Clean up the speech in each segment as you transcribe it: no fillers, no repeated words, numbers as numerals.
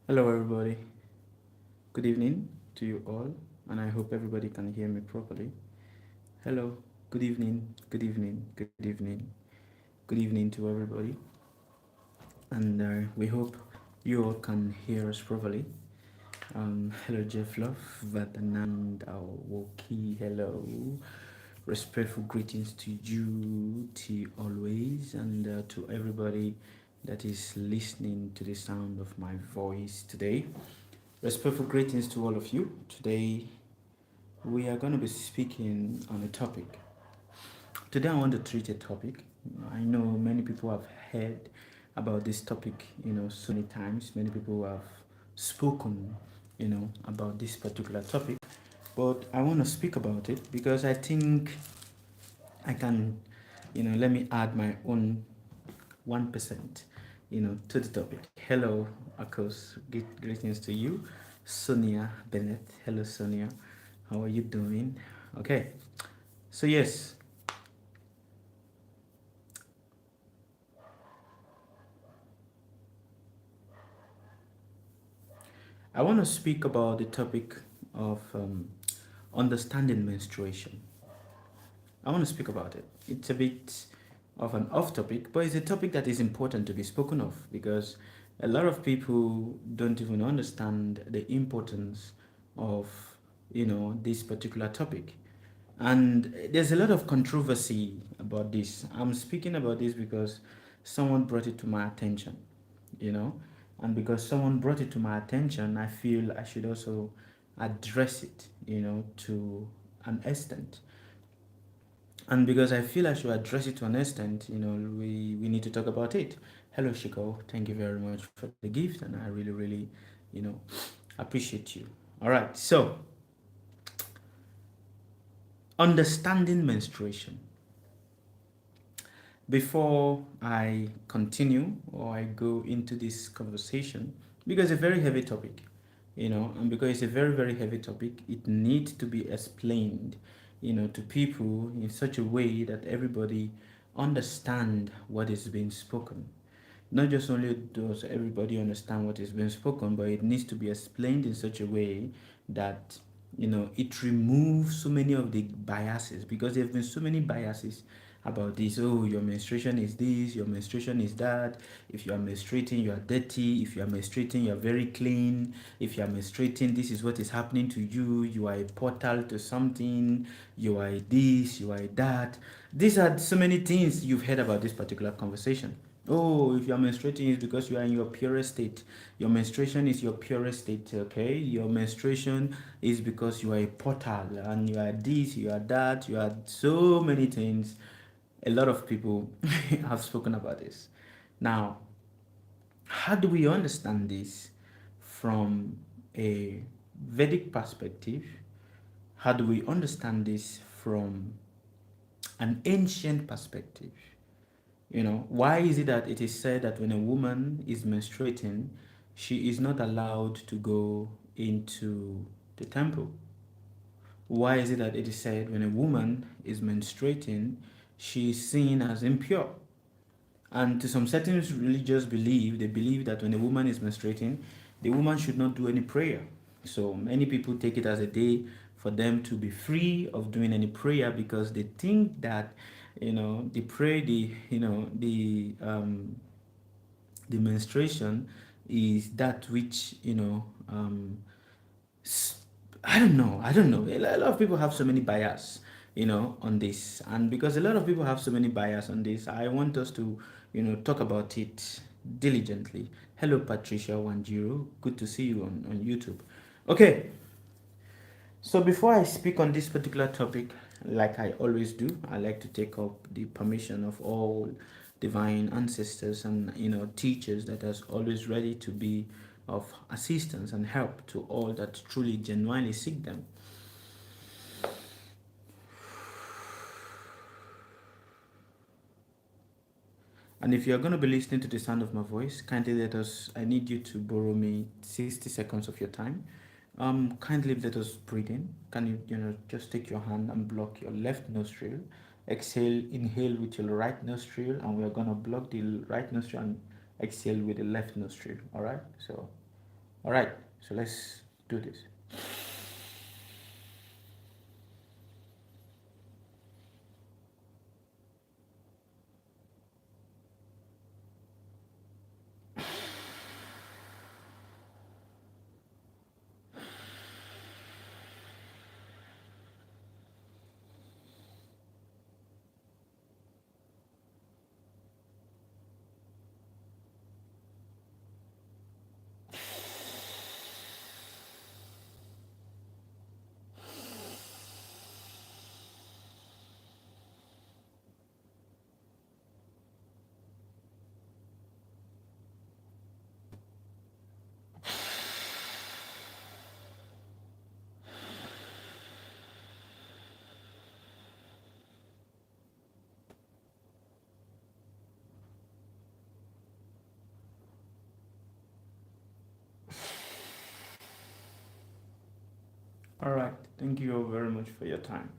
Hello, everybody. Good evening to you all, and I hope everybody can hear me properly. Hello, good evening, good evening, good evening, good evening to everybody, and we hope you all can hear us properly. Hello, Jeff Love, Vatanand Awoki, hello. Respectful greetings to you, to always, and to everybody that is listening to the sound of my voice today. Respectful greetings to all of you. Today, we are going to be speaking on a topic. Today, I want to treat a topic. I know many people have heard about this topic, so many times. Many people have spoken, about this particular topic. But I want to speak about it because I think I can, let me add my own 1%, to the topic. Hello, Akos. Greetings to you, Sonia Bennett. Hello, Sonia. How are you doing? Okay. So yes, I want to speak about the topic of understanding menstruation. I want to speak about it. It's a bit of an off topic, but it's a topic that is important to be spoken of because a lot of people don't even understand the importance of, this particular topic. And there's a lot of controversy about this. I'm speaking about this because someone brought it to my attention, you know, and because someone brought it to my attention, I feel I should also address it, to an extent. And because I feel I should address it to an extent, we need to talk about it. Hello, Shiko. Thank you very much for the gift, and I really, really, you know, appreciate you. All right. So, understanding menstruation. Before I continue or I go into this conversation, because it's a very heavy topic, and because it's a very, very heavy topic, it needs to be explained, to people in such a way that everybody understand what is being spoken. Not just only does everybody understand what is being spoken, but it needs to be explained in such a way that it removes so many of the biases, because there have been so many biases about this. Oh, your menstruation is this, your menstruation is that. If you are menstruating, you are dirty. If you are menstruating, you are very clean. If you are menstruating, this is what is happening to you. You are a portal to something. You are this, you are that. These are so many things you've heard about this particular conversation. Oh, if you're menstruating, it's because you are in your purest state. Your menstruation is your purest state, okay? Your menstruation is because you are a portal and you are this, you are that, you are so many things. A lot of people have spoken about this. Now, how do we understand this from a Vedic perspective? How do we understand this from an ancient perspective? Why is it that it is said that when a woman is menstruating, she is not allowed to go into the temple? Why is it that it is said when a woman is menstruating, she is seen as impure? And to some certain religious belief, they believe that when a woman is menstruating, the woman should not do any prayer. So many people take it as a day for them to be free of doing any prayer because they think that, the pray, the menstruation is that which, I don't know. A lot of people have so many bias, on this. And because a lot of people have so many bias on this, I want us to, talk about it diligently. Hello, Patricia Wanjiro. Good to see you on YouTube. Okay, so before I speak on this particular topic, like I always do, I like to take up the permission of all divine ancestors and teachers that are always ready to be of assistance and help to all that truly genuinely seek them. And if you're going to be listening to the sound of my voice, kindly let us, I need you to borrow me 60 seconds of your time. Kindly let us breathe in. Can you, just take your hand and block your left nostril. Exhale, inhale with your right nostril, and we're going to block the right nostril and exhale with the left nostril. All right? So All right, so let's do this. All right, thank you very much for your time.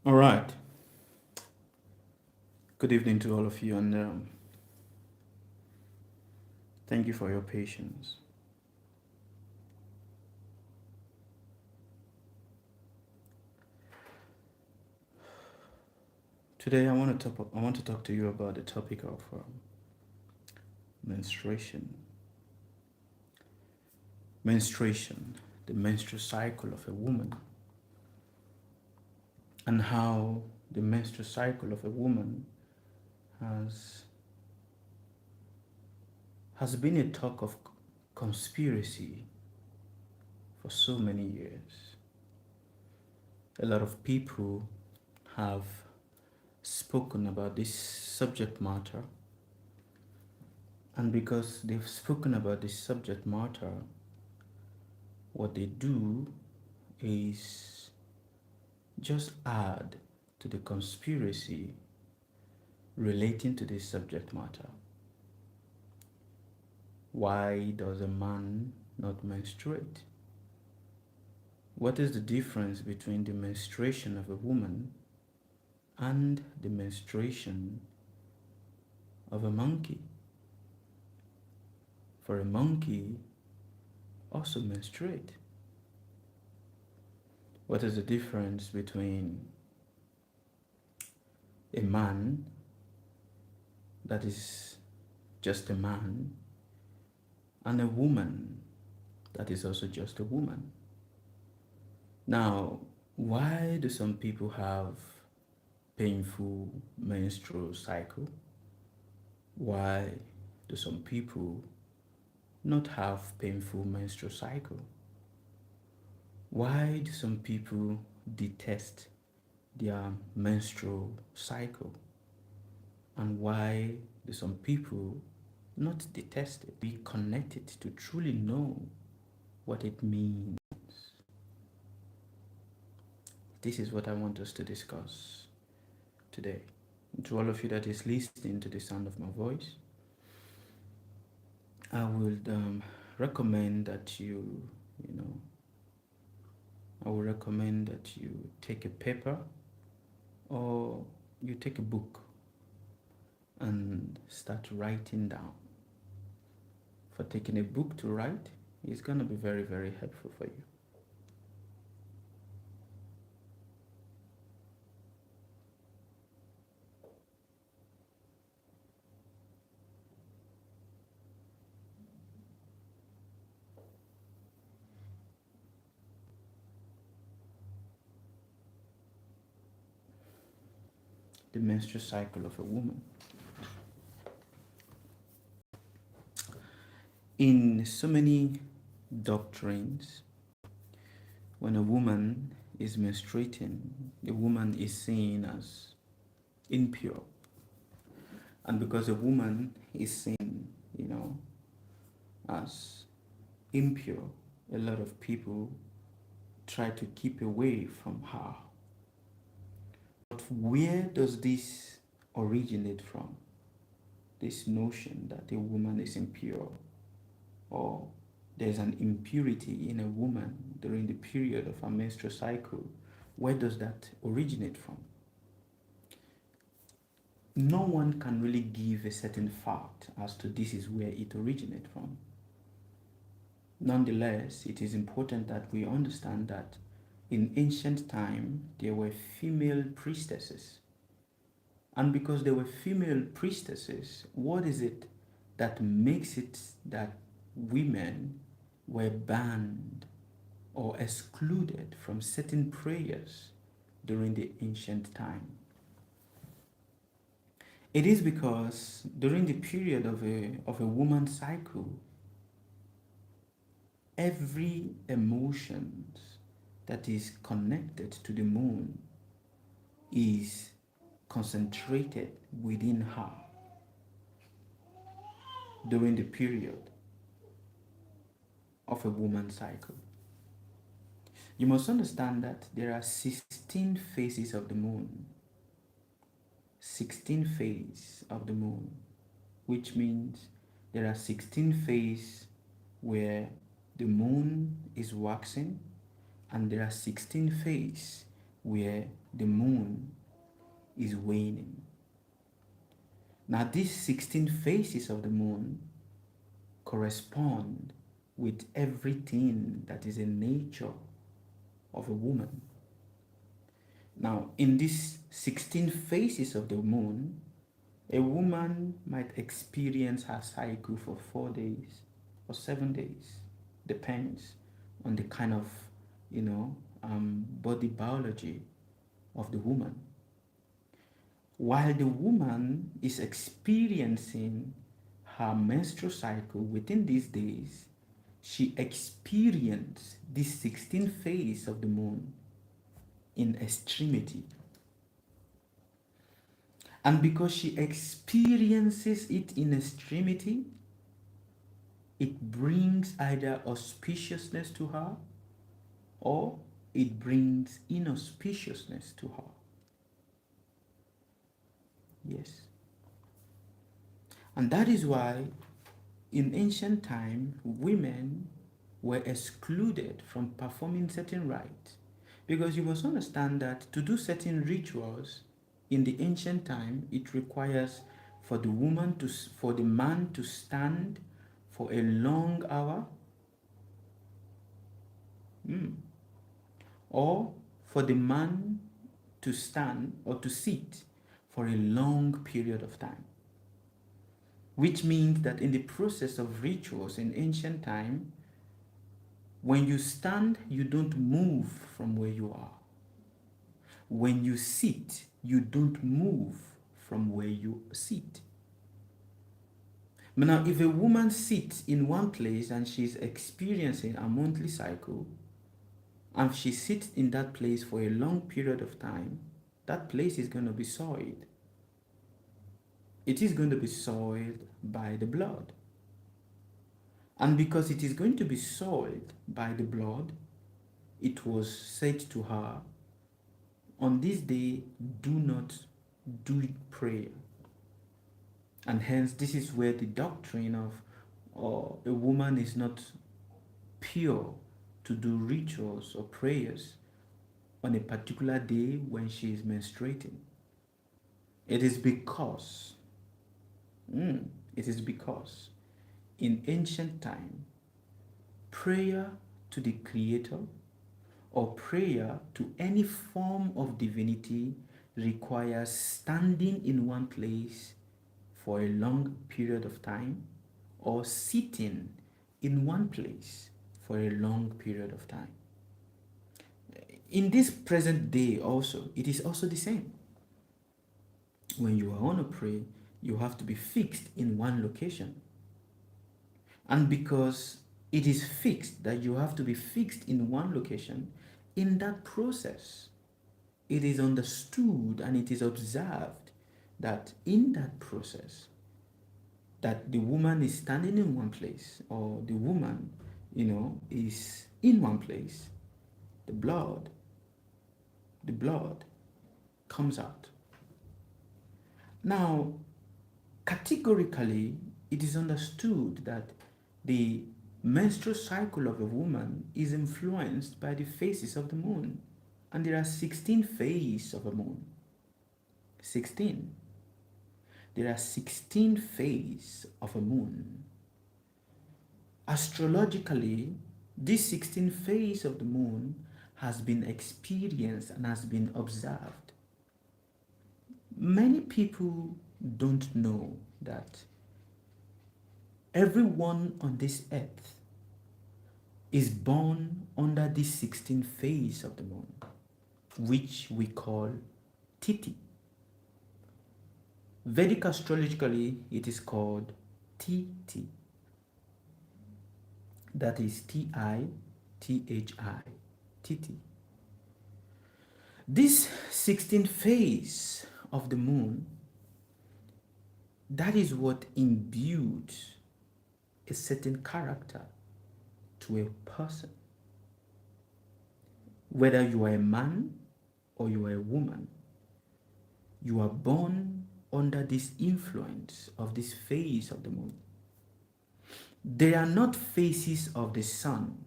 All right. Good evening to all of you, and thank you for your patience. Today, I want to talk to you about the topic of menstruation. Menstruation, the menstrual cycle of a woman, and how the menstrual cycle of a woman has has been a talk of conspiracy for so many years. A lot of people have spoken about this subject matter, and because they've spoken about this subject matter, what they do is just add to the conspiracy relating to this subject matter. Why does a man not menstruate? What is the difference between the menstruation of a woman and the menstruation of a monkey? For a monkey also menstruate. What is the difference between a man that is just a man and a woman that is also just a woman? Now, why do some people have painful menstrual cycle? Why do some people not have painful menstrual cycle? Why do some people detest their menstrual cycle? And why do some people not detest it? Be connected to truly know what it means. This is what I want us to discuss today. And to all of you that is listening to the sound of my voice, I would recommend that you know, I would recommend that you take a paper or you take a book and start writing down. For taking a book to write is going to be very, very helpful for you. The menstrual cycle of a woman. In so many doctrines, when a woman is menstruating, the woman is seen as impure. And because a woman is seen, as impure, a lot of people try to keep away from her. But where does this originate from? This notion that a woman is impure, or there's an impurity in a woman during the period of her menstrual cycle. Where does that originate from? No one can really give a certain fact as to this is where it originates from. Nonetheless, it is important that we understand that in ancient time there were female priestesses. And because there were female priestesses, what is it that makes it that women were banned or excluded from certain prayers during the ancient time? It is because during the period of a woman's cycle, every emotion that is connected to the moon is concentrated within her during the period of a woman's cycle. You must understand that there are 16 phases of the moon. 16 phases of the moon, which means there are 16 phases where the moon is waxing, and there are 16 phases where the moon is waning. Now, these 16 phases of the moon correspond with everything that is in nature of a woman. Now, in these 16 phases of the moon, a woman might experience her cycle for 4 days or 7 days, depends on the kind of, body biology of the woman. While the woman is experiencing her menstrual cycle within these days, she experiences this 16th phase of the moon in extremity. And because she experiences it in extremity, it brings either auspiciousness to her or it brings inauspiciousness to her. Yes. And that is why in ancient time, women were excluded from performing certain rites. Because you must understand that to do certain rituals in the ancient time, it requires for the man to stand for a long hour, or for the man to stand or to sit for a long period of time. Which means that in the process of rituals in ancient time, when you stand, you don't move from where you are. When you sit, you don't move from where you sit. But now, if a woman sits in one place and she's experiencing a monthly cycle, and she sits in that place for a long period of time, that place is going to be soiled. It is going to be soiled by the blood. And because it is going to be soiled by the blood, it was said to her, on this day, do not do prayer. And hence, this is where the doctrine of a woman is not pure to do rituals or prayers on a particular day when she is menstruating. It is because, it is because in ancient time, prayer to the Creator or prayer to any form of divinity requires standing in one place for a long period of time or sitting in one place for a long period of time. In this present day also, it is also the same. When you want to pray, you have to be fixed in one location. And because it is fixed that you have to be fixed in one location, in that process, it is understood and it is observed that in that process, that the woman is standing in one place or the woman, is in one place, the blood comes out. Now, categorically, it is understood that the menstrual cycle of a woman is influenced by the phases of the moon. And there are 16 phases of a moon. 16. There are 16 phases of a moon. Astrologically, this 16th phase of the moon has been experienced and has been observed. Many people don't know that everyone on this earth is born under this 16th phase of the moon, which we call Titi. Vedic astrologically, it is called Titi. That is T-I-T-H-I, Titi. This 16th phase of the moon, that is what imbued a certain character to a person. Whether you are a man or you are a woman, you are born under this influence of this phase of the moon. They are not phases of the sun,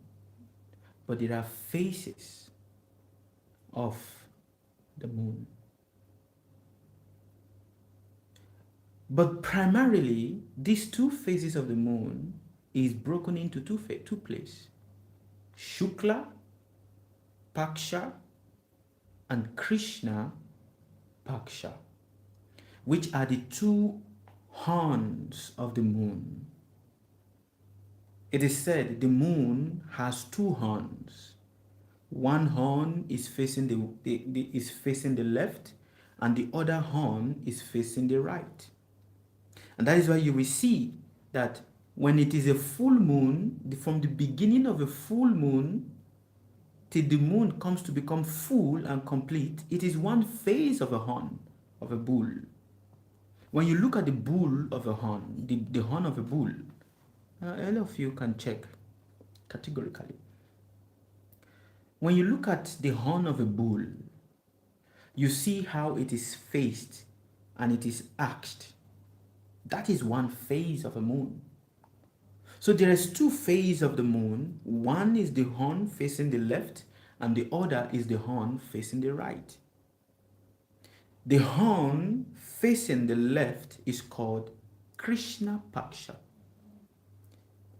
but there are phases of the moon. But primarily, these two phases of the moon is broken into two places: Shukla Paksha and Krishna Paksha, which are the two horns of the moon. It is said the moon has two horns. One horn is facing is facing the left, and the other horn is facing the right. And that is why you will see that when it is a full moon, from the beginning of a full moon till the moon comes to become full and complete, it is one phase of a horn of a bull. When you look at the bull of a horn, the horn of a bull, all of you can check categorically. When you look at the horn of a bull, you see how it is faced and it is arched. That is one phase of a moon. So there is two phases of the moon. One is the horn facing the left, and the other is the horn facing the right. The horn facing the left is called Krishna Paksha.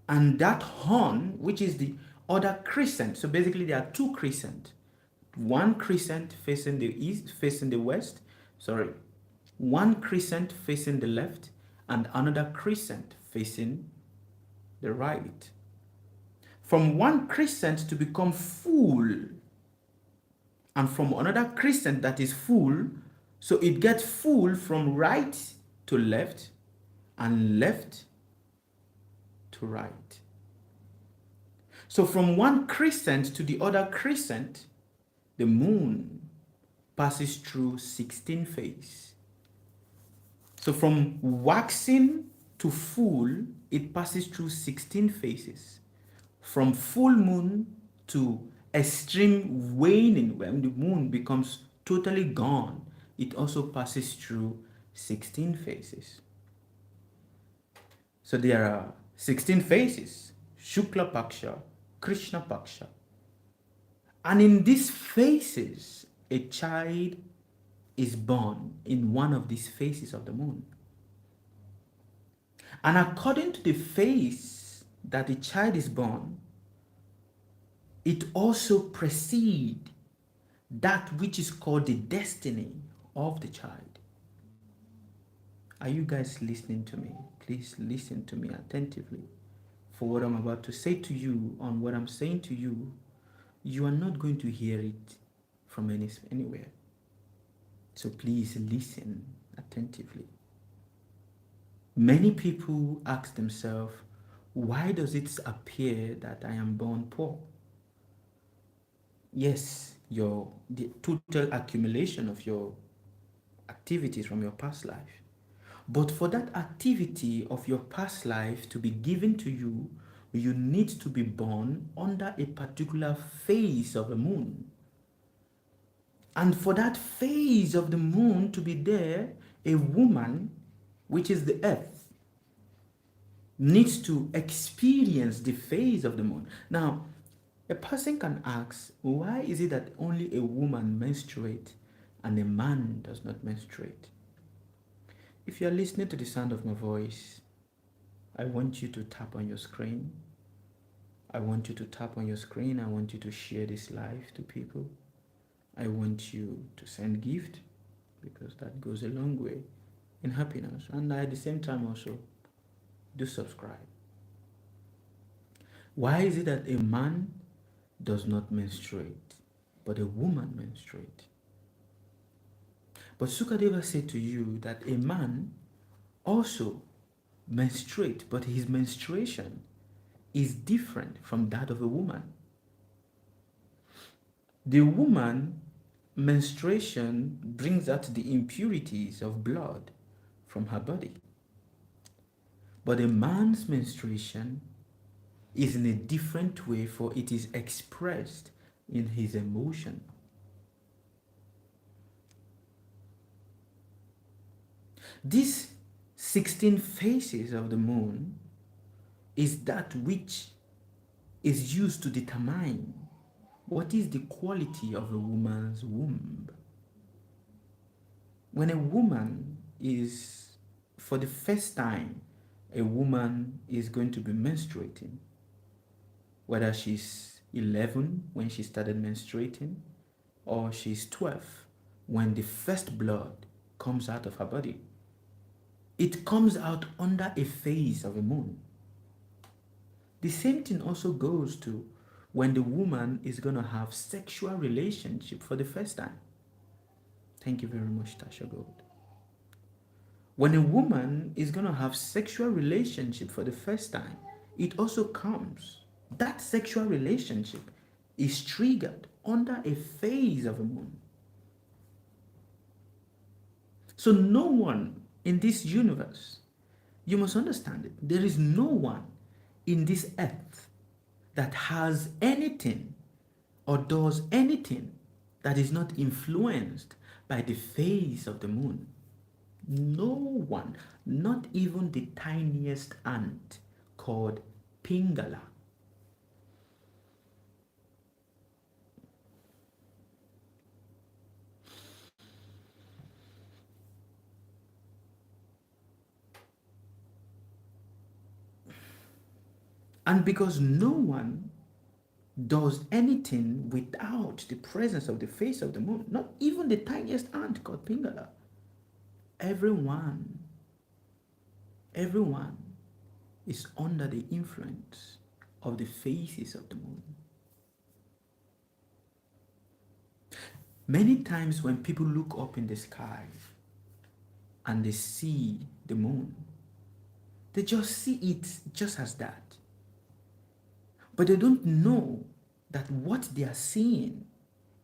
And that horn, which is the other crescent, so basically there are two crescent. One crescent facing the east, facing the west, sorry, one crescent facing the left, and another crescent facing the right. From one crescent to become full, and from another crescent that is full, so it gets full from right to left and left to right. So from one crescent to the other crescent, the moon passes through 16 phases. So from waxing to full, it passes through 16 phases. From full moon to extreme waning, when the moon becomes totally gone, it also passes through 16 phases. So there are 16 phases: Shukla Paksha, Krishna Paksha. And in these phases, a child is born in one of these phases of the moon. And according to the phase that the child is born, it also precedes that which is called the destiny of the child. Are you guys listening to me? Please listen to me attentively. For what I'm about to say to you, on what I'm saying to you, you are not going to hear it from anywhere. So please listen attentively. Many people ask themselves, why does it appear that I am born poor? Yes, the total accumulation of your activities from your past life. But for that activity of your past life to be given to you, you need to be born under a particular phase of the moon. And for that phase of the moon to be there, a woman, which is the earth, needs to experience the phase of the moon. Now, a person can ask, why is it that only a woman menstruates and a man does not menstruate? If you are listening to the sound of my voice, I want you to tap on your screen. I want you to tap on your screen. I want you to share this live to people. I want you to send gift, because that goes a long way in happiness. And at the same time also, do subscribe. Why is it that a man does not menstruate, but a woman menstruates? But Sukadeva said to you that a man also menstruates, but his menstruation is different from that of a woman. The woman menstruation brings out the impurities of blood from her body. But a man's menstruation is in a different way, for it is expressed in his emotion. These 16 phases of the moon is that which is used to determine what is the quality of a woman's womb. When a woman is, for the first time, a woman is going to be menstruating, whether she's 11 when she started menstruating, or she's 12 when the first blood comes out of her body. It comes out under a phase of a moon. The same thing also goes to when the woman is going to have sexual relationship for the first time. Thank you very much, Tasha Gold. When a woman is going to have sexual relationship for the first time, it also comes. That sexual relationship is triggered under a phase of a moon. So no one in this universe, you must understand it, there is no one in this earth that has anything or does anything that is not influenced by the phase of the moon. No one, not even the tiniest ant called Pingala. And because no one does anything without the presence of the face of the moon, not even the tiniest ant called Pingala, everyone, everyone is under the influence of the phases of the moon. Many times when people look up in the sky and they see the moon, they just see it just as that. But they don't know that what they are seeing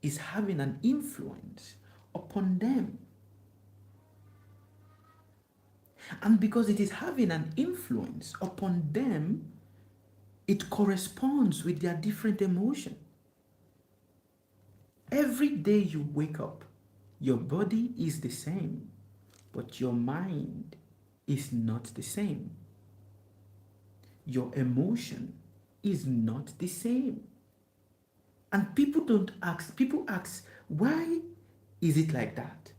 is having an influence upon them. And because it is having an influence upon them, it corresponds with their different emotion. Every day you wake up, your body is the same, but your mind is not the same. Your emotion is not the same. And people ask, why is it like that?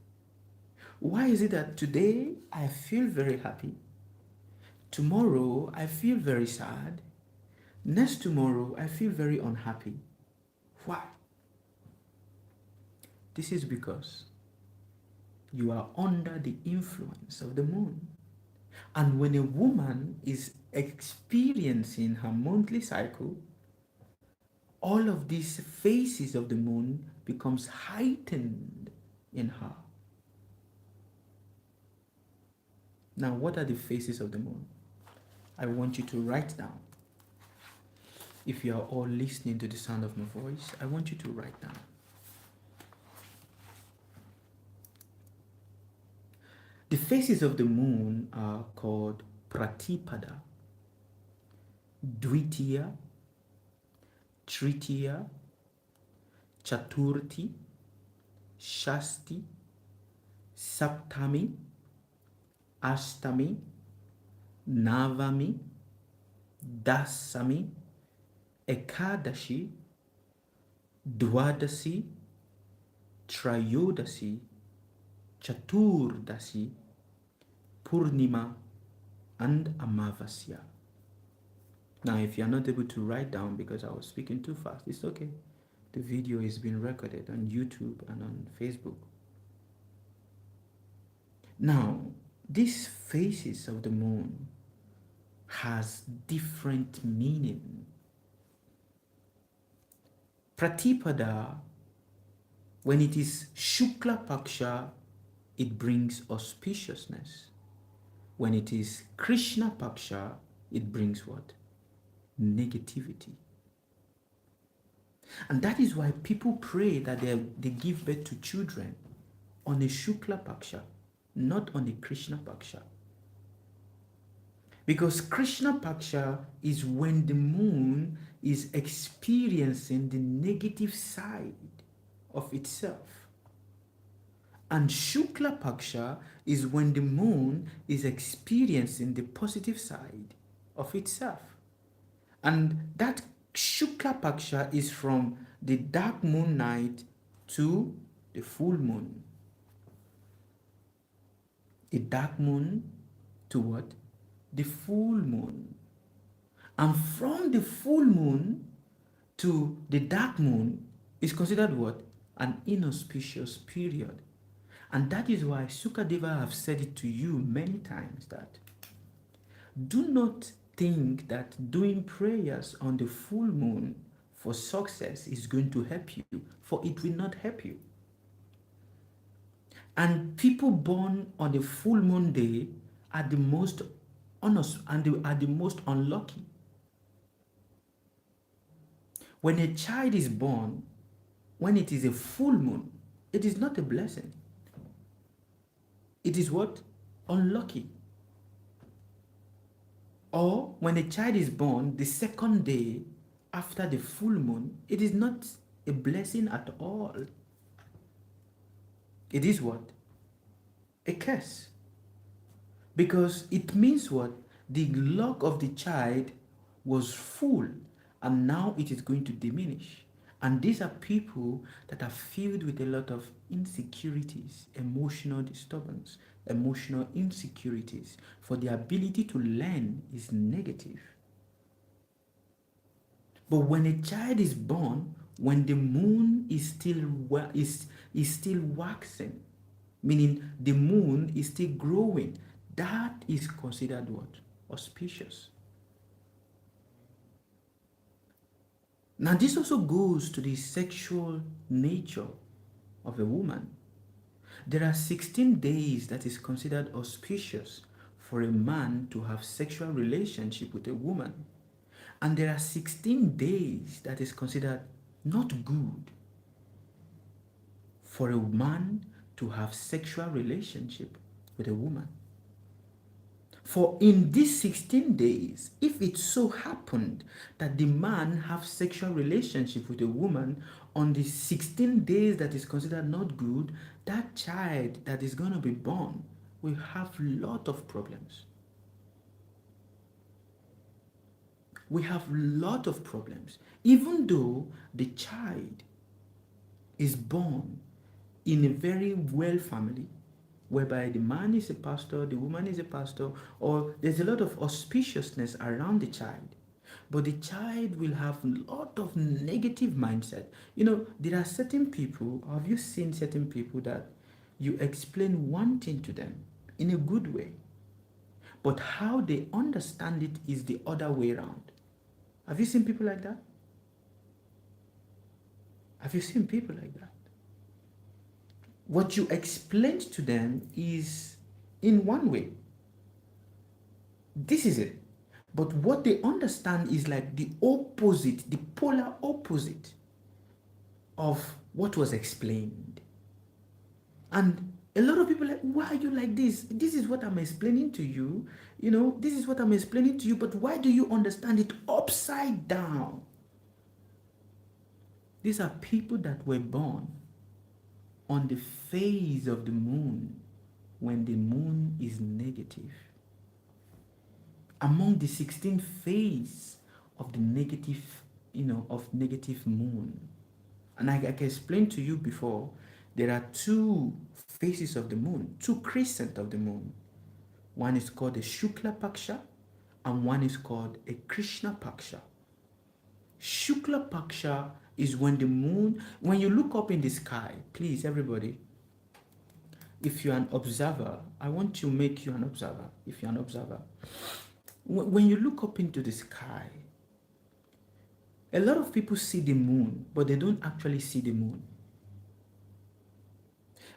Why is it that today I feel very happy? Tomorrow I feel very sad. Next tomorrow I feel very unhappy. Why? This is because you are under the influence of the moon. And when a woman is experiencing her monthly cycle, all of these phases of the moon becomes heightened in her. Now, what are the phases of the moon? I want you to write down. If you are all listening to the sound of my voice, I want you to write down. The phases of the moon are called Pratipada, Dvitiya, Tritiya, Chaturthi, Shasti, Saptami, Ashtami, Navami, Dasami, Ekadashi, Dwadasi, Trayodasi, Chaturdasi, Purnima, and Amavasya. Now, if you're not able to write down because I was speaking too fast, it's okay. The video is being recorded on YouTube and on Facebook. Now, these phases of the moon has different meaning. Pratipada, when it is Shukla Paksha, it brings auspiciousness. When it is Krishna Paksha, it brings what? Negativity. And that is why people pray that they give birth to children on a Shukla Paksha, not on a Krishna Paksha. Because Krishna Paksha is when the moon is experiencing the negative side of itself. And Shukla Paksha is when the moon is experiencing the positive side of itself. And that Shukla Paksha is from the dark moon night to the full moon. A dark moon to what? The full moon. And from the full moon to the dark moon is considered what? An inauspicious period. And that is why Sukadeva have said it to you many times that do not think that doing prayers on the full moon for success is going to help you, for it will not help you. And people born on the full moon day are the most honest and they are the most unlucky. When a child is born, when it is a full moon, it is not a blessing. It is what? Unlucky. Or when a child is born the second day after the full moon, it is not a blessing at all. It is what? A curse. Because it means what? The luck of the child was full and now it is going to diminish. And these are people that are filled with a lot of insecurities, emotional disturbance, emotional insecurities. For the ability to learn is negative. But when a child is born, when the moon is still waxing, meaning the moon is still growing, that is considered what? Auspicious. Now this also goes to the sexual nature of a woman. There are 16 days that is considered auspicious for a man to have sexual relationship with a woman. And there are 16 days that is considered not good for a man to have sexual relationship with a woman. For in these 16 days, if it so happened that the man have sexual relationship with a woman on the 16 days that is considered not good, that child that is going to be born will have lot of problems. We have lot of problems. Even though the child is born in a very well family, whereby the man is a pastor, the woman is a pastor, or there's a lot of auspiciousness around the child. But the child will have a lot of negative mindset. You know, there are certain people, have you seen certain people that you explain one thing to them in a good way, but how they understand it is the other way around? Have you seen people like that? Have you seen people like that? What you explained to them is in one way. This is it. But what they understand is like the opposite, the polar opposite of what was explained. And a lot of people are like, why are you like this? This is what I'm explaining to you. You know, this is what I'm explaining to you, but why do you understand it upside down? These are people that were born on the phase of the moon when the moon is negative. Among the 16 phase of the negative, of negative moon. And I can explain to you before, there are two phases of the moon, two crescent of the moon. One is called a Shukla Paksha and one is called a Krishna Paksha. Shukla Paksha is when the moon, when you look up in the sky, please everybody, if you're an observer, I want to make you an observer, if you're an observer. When you look up into the sky, a lot of people see the moon, but they don't actually see the moon.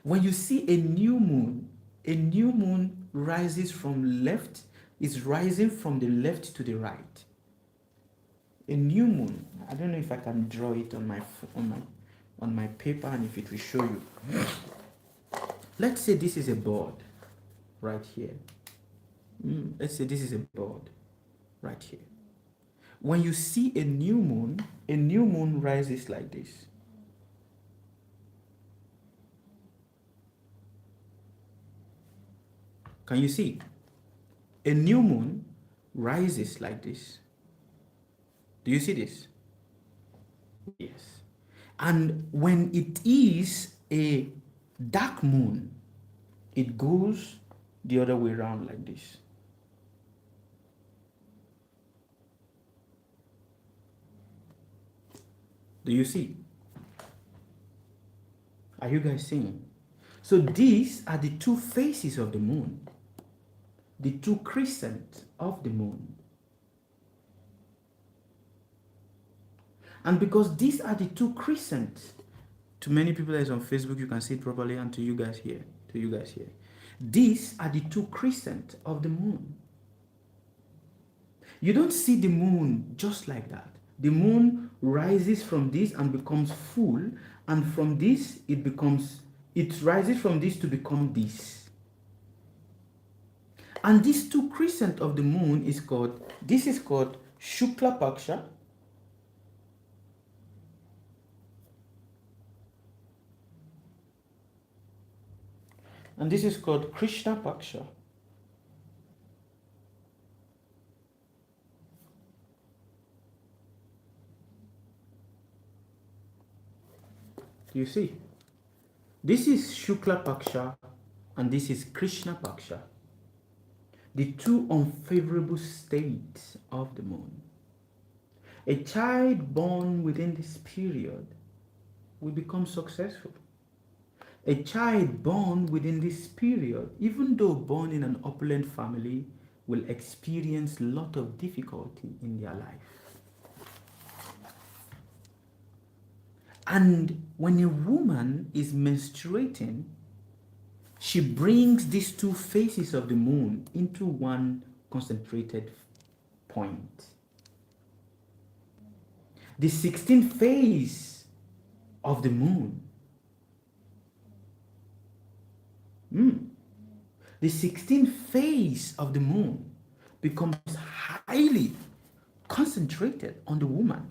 When you see a new moon rises from left, is rising from the left to the right. A new moon, I don't know if I can draw it on my paper and if it will show you. Let's say this is a board right here. Let's say this is a board right here. When you see a new moon rises like this. Can you see? A new moon rises like this. Do you see this? Yes. And when it is a dark moon, it goes the other way around like this. Do you see? Are you guys seeing? So these are the two faces of the moon, the two crescents of the moon. And because these are the two crescents, to many people that is on Facebook, you can see it properly, and to you guys here, these are the two crescents of the moon. You don't see the moon just like that. The moon rises from this and becomes full, and from this it rises from this to become this. And these two crescent of the moon is called Shukla Paksha, and this is called Krishna Paksha. Do you see? This is Shukla Paksha and this is Krishna Paksha, the two unfavorable states of the moon. A child born within this period will become successful. A child born within this period, even though born in an opulent family, will experience a lot of difficulty in their life. And when a woman is menstruating, she brings these two faces of the moon into one concentrated point. The 16th phase of the moon, the 16th phase of the moon becomes highly concentrated on the woman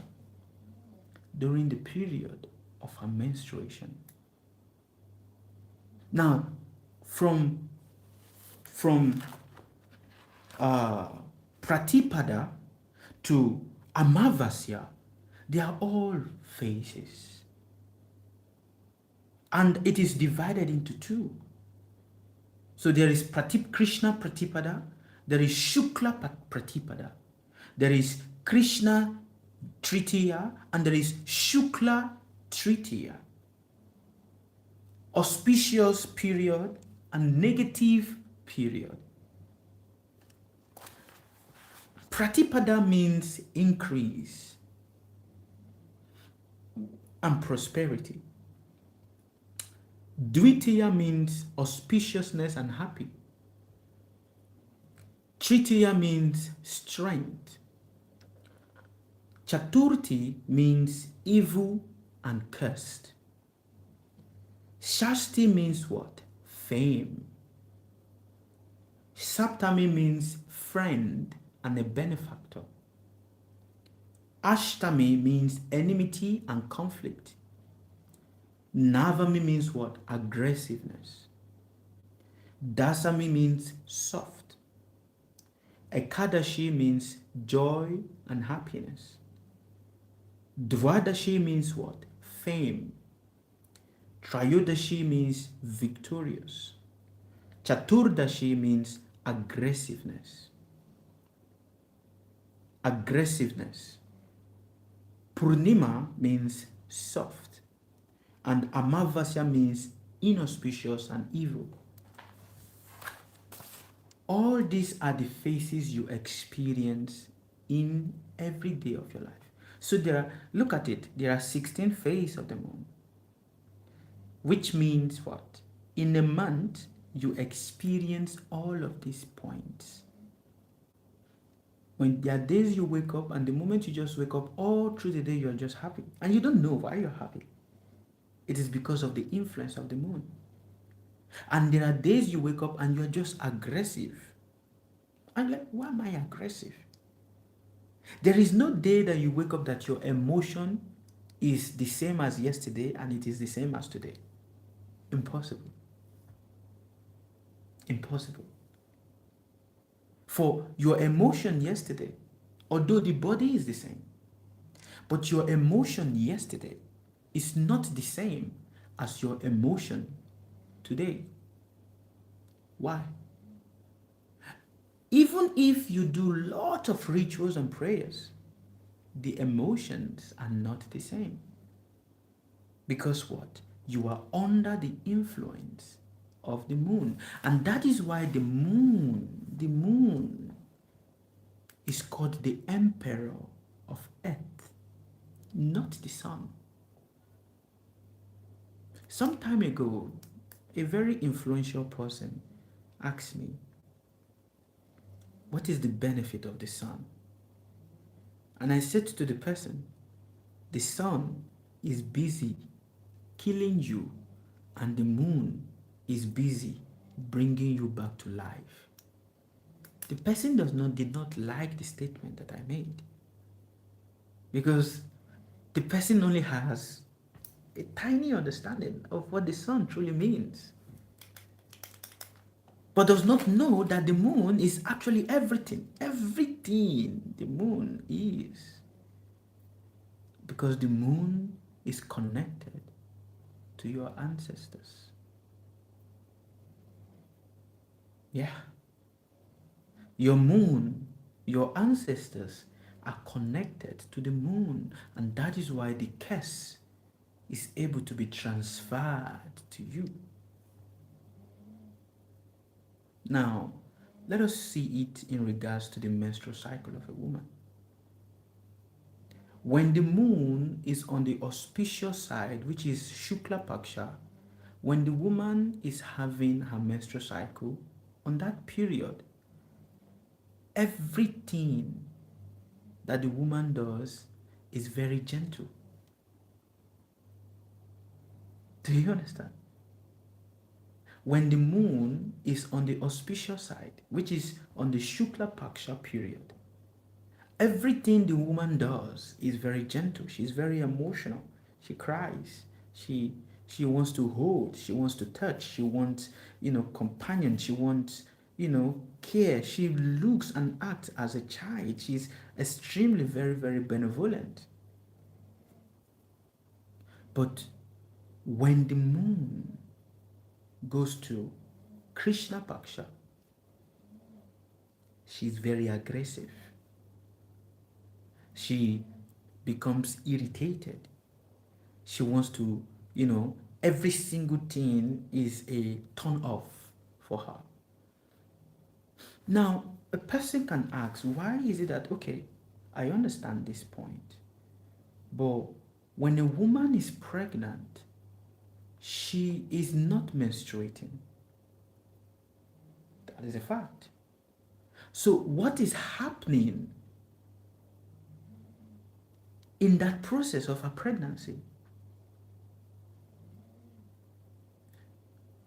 during the period of her menstruation. Now, from Pratipada to Amavasya, they are all phases. And it is divided into two. So there is Krishna Pratipada, there is Shukla Pratipada, there is Krishna Tritiya, and there is Shukla Tritiya. Auspicious period and negative period. Pratipada means increase and prosperity. Dvitiya means auspiciousness and happy. Tritiya means strength. Chaturthi means evil and cursed. Shashti means what? Fame. Saptami means friend and a benefactor. Ashtami means enmity and conflict. Navami means what? Aggressiveness. Dasami means soft. Ekadashi means joy and happiness. Dvadashi means what? Fame. Trayodashi means victorious. Chaturdashi means aggressiveness. Purnima means soft. And Amavasya means inauspicious and evil. All these are the phases you experience in every day of your life. So look at it, there are 16 phases of the moon. Which means what? In a month, you experience all of these points. When there are days you wake up, and the moment you just wake up, all through the day you're just happy. And you don't know why you're happy. It is because of the influence of the moon. And there are days you wake up and you're just aggressive. I'm like, why am I aggressive? There is no day that you wake up that your emotion is the same as yesterday and it is the same as today. Impossible. Impossible. For your emotion yesterday, although the body is the same, but your emotion yesterday is not the same as your emotion today. Why? Even if you do lot of rituals and prayers, the emotions are not the same. Because what? You are under the influence of the moon. And that is why the moon is called the emperor of earth, not the sun. Some time ago, a very influential person asked me, what is the benefit of the sun? And I said to the person, the sun is busy killing you, and the moon is busy bringing you back to life. The person did not like the statement that I made, because the person only has a tiny understanding of what the sun truly means, but does not know that the moon is actually everything. Everything the moon is. Because the moon is connected to your ancestors. Yeah. Your moon, your ancestors are connected to the moon, and that is why the curse is able to be transferred to you. Now, let us see it in regards to the menstrual cycle of a woman. When the moon is on the auspicious side, which is Shukla Paksha, when the woman is having her menstrual cycle, on that period, everything that the woman does is very gentle. Do you understand? When the moon is on the auspicious side, which is on the Shukla Paksha period, everything the woman does is very gentle. She's very emotional. She cries. She wants to hold. She wants to touch. She wants, companion. She wants, care. She looks and acts as a child. She's extremely very, very benevolent. But when the moon goes to Krishna Paksha, she's very aggressive. She becomes irritated. She wants to, every single thing is a turn off for her. Now, a person can ask, why is it that, okay, I understand this point, but when a woman is pregnant, she is not menstruating. That is a fact. So, what is happening in that process of her pregnancy?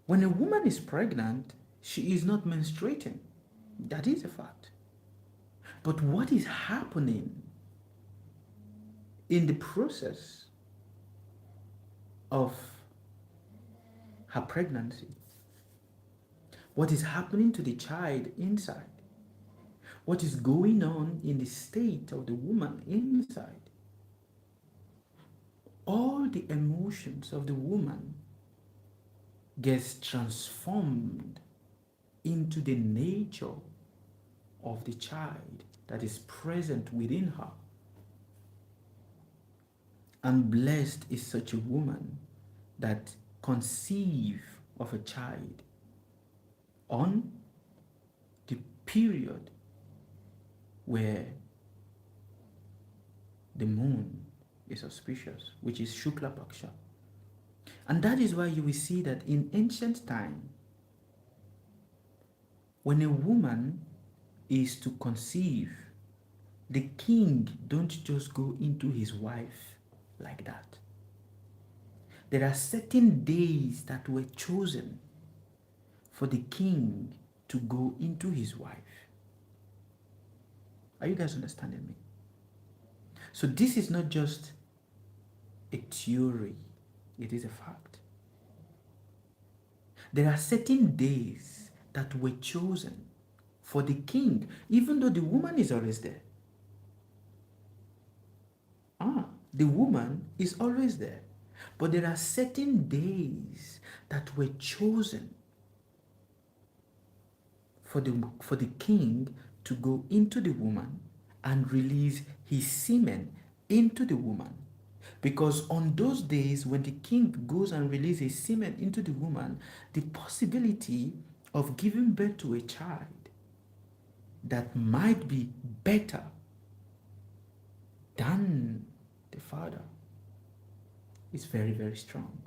When a woman is pregnant, she is not menstruating. That is a fact. But what is happening in the process of her pregnancy? What is happening to the child inside? What is going on in the state of the woman inside? All the emotions of the woman gets transformed into the nature of the child that is present within her. And blessed is such a woman that conceive of a child on the period where the moon is auspicious, which is Shukla Paksha. And that is why you will see that in ancient time, when a woman is to conceive, the king don't just go into his wife like that. There are certain days that were chosen for the king to go into his wife. Are you guys understanding me? So this is not just a theory, it is a fact. There are certain days that were chosen for the king, even though the woman is always there. The woman is always there. But there are certain days that were chosen for the king to go into the woman and release his semen into the woman. Because on those days, when the king goes and releases his semen into the woman, the possibility of giving birth to a child that might be better than the father is very, very strong.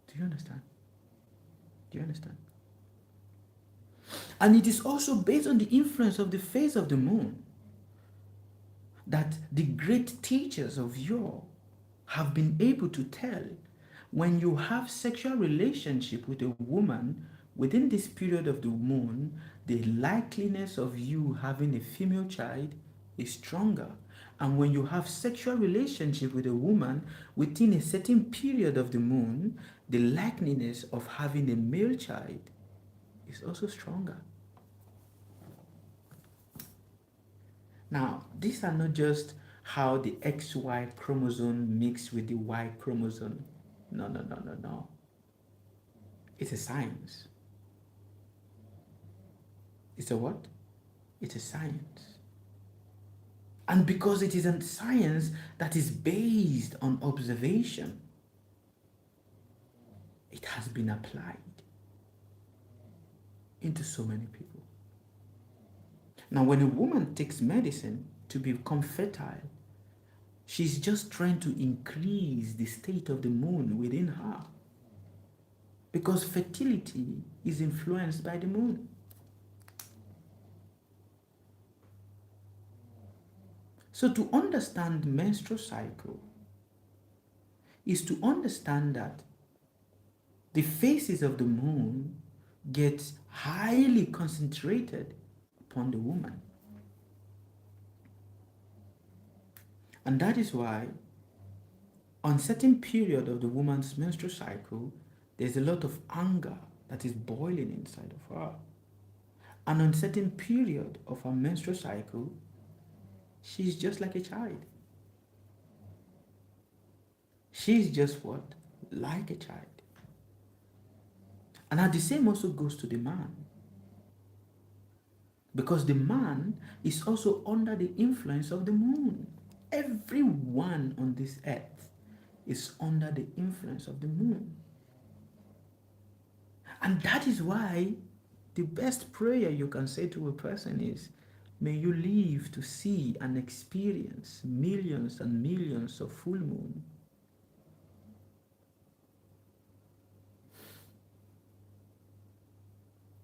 Do you understand? Do you understand? And it is also based on the influence of the phase of the moon that the great teachers of yore have been able to tell when you have sexual relationship with a woman within this period of the moon, the likeliness of you having a female child is stronger. And when you have sexual relationship with a woman within a certain period of the moon, the likeliness of having a male child is also stronger. Now, these are not just how the XY chromosome mix with the Y chromosome. No, no, no, no, no. It's a science. It's a what? It's a science. And because it is a science that is based on observation, it has been applied into so many people. Now, when a woman takes medicine to become fertile, she's just trying to increase the state of the moon within her. Because fertility is influenced by the moon. So to understand the menstrual cycle is to understand that the phases of the moon get highly concentrated upon the woman. And that is why on certain period of the woman's menstrual cycle, there's a lot of anger that is boiling inside of her. And on certain period of her menstrual cycle, she's just like a child. She's just what? Like a child. And the same also goes to the man. Because the man is also under the influence of the moon. Everyone on this earth is under the influence of the moon. And that is why the best prayer you can say to a person is, may you live to see and experience millions and millions of full moon.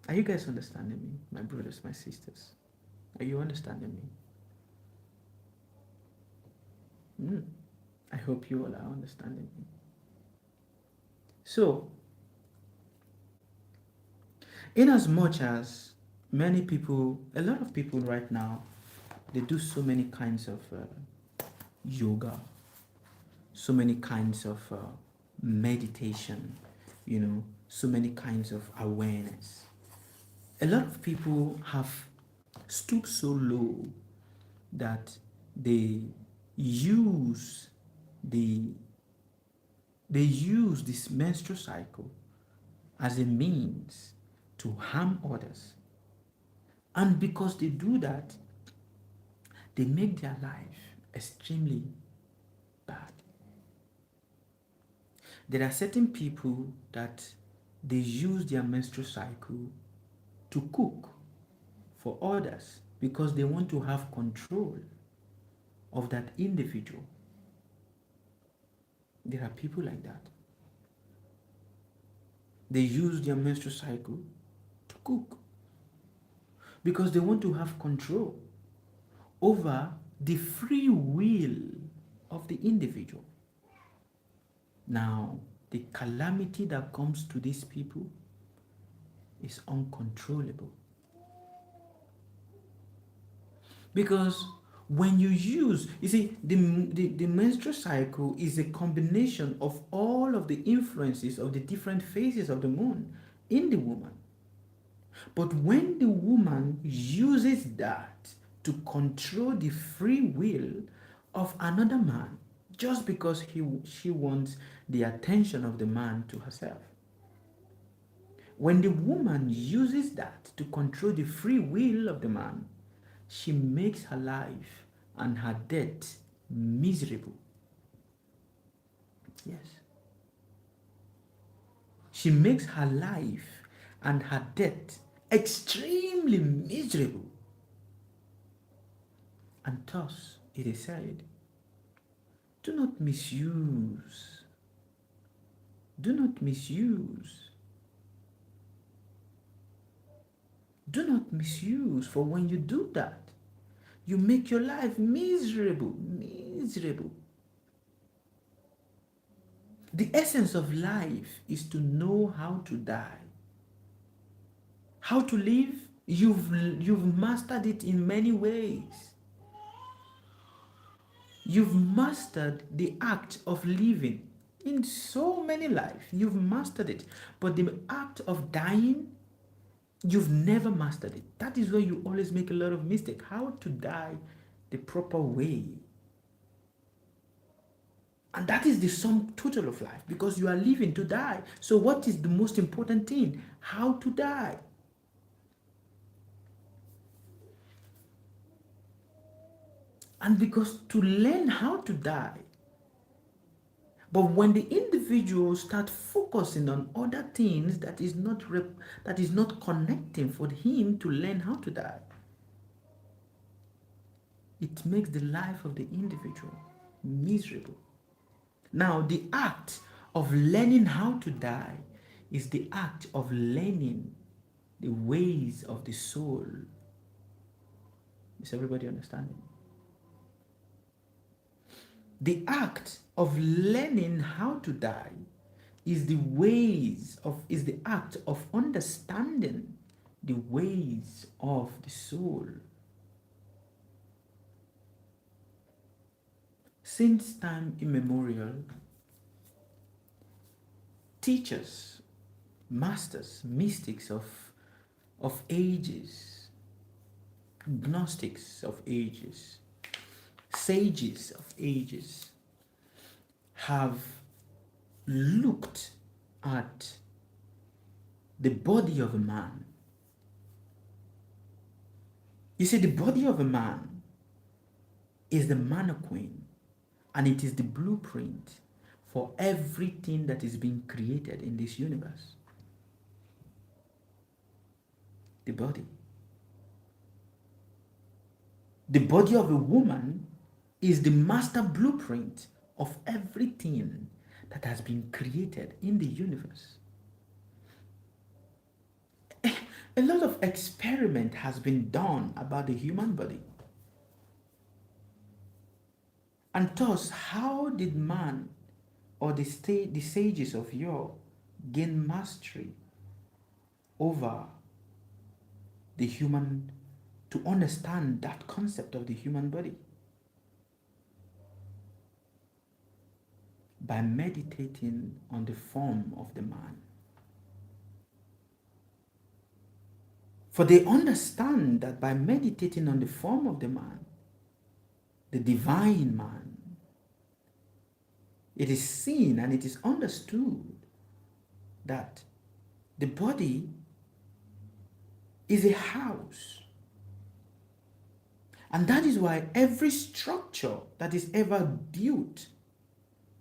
Are you guys understanding me, my brothers, my sisters? Are you understanding me? I hope you all are understanding me. So, in as much as many people, a lot of people right now, they do so many kinds of yoga, so many kinds of meditation, so many kinds of awareness. A lot of people have stooped so low that they use the they use this menstrual cycle as a means to harm others. And because they do that, they make their life extremely bad. There are certain people that they use their menstrual cycle to cook for others because they want to have control of that individual. There are people like that. They use their menstrual cycle to cook because they want to have control over the free will of the individual. Now, the calamity that comes to these people is uncontrollable. Because when you see, the menstrual cycle is a combination of all of the influences of the different phases of the moon in the woman. But when the woman uses that to control the free will of another man, just because she wants the attention of the man to herself, When the woman uses that to control the free will of the man, she makes her life and her death miserable. Yes. She makes her life and her death extremely miserable. And thus it is said, do not misuse. Do not misuse. Do not misuse, for when you do that, you make your life miserable, miserable. The essence of life is to know how to die. How to live, you've mastered it in many ways. You've mastered the act of living in so many lives. You've mastered it. But the act of dying, you've never mastered it. That is where you always make a lot of mistakes. How to die the proper way. And that is the sum total of life, because you are living to die. So what is the most important thing? How to die. And because to learn how to die, but when the individual start focusing on other things that is not connecting for him to learn how to die, it makes the life of the individual miserable. Now, the act of learning how to die is the act of learning the ways of the soul. Is everybody understanding? The act of learning how to die is the act of understanding the ways of the soul. Since time immemorial, teachers, masters, mystics of ages, gnostics of ages, sages of ages have looked at the body of a man. You see, the body of a man is the mannequin, and it is the blueprint for everything that is being created in this universe. The body. The body of a woman is the master blueprint of everything that has been created in the universe. A lot of experiment has been done about the human body. And thus, how did man or the sages of yore gain mastery over the human, to understand that concept of the human body? By meditating on the form of the man. For they understand that by meditating on the form of the man, the divine man, it is seen and it is understood that the body is a house. And that is why every structure that is ever built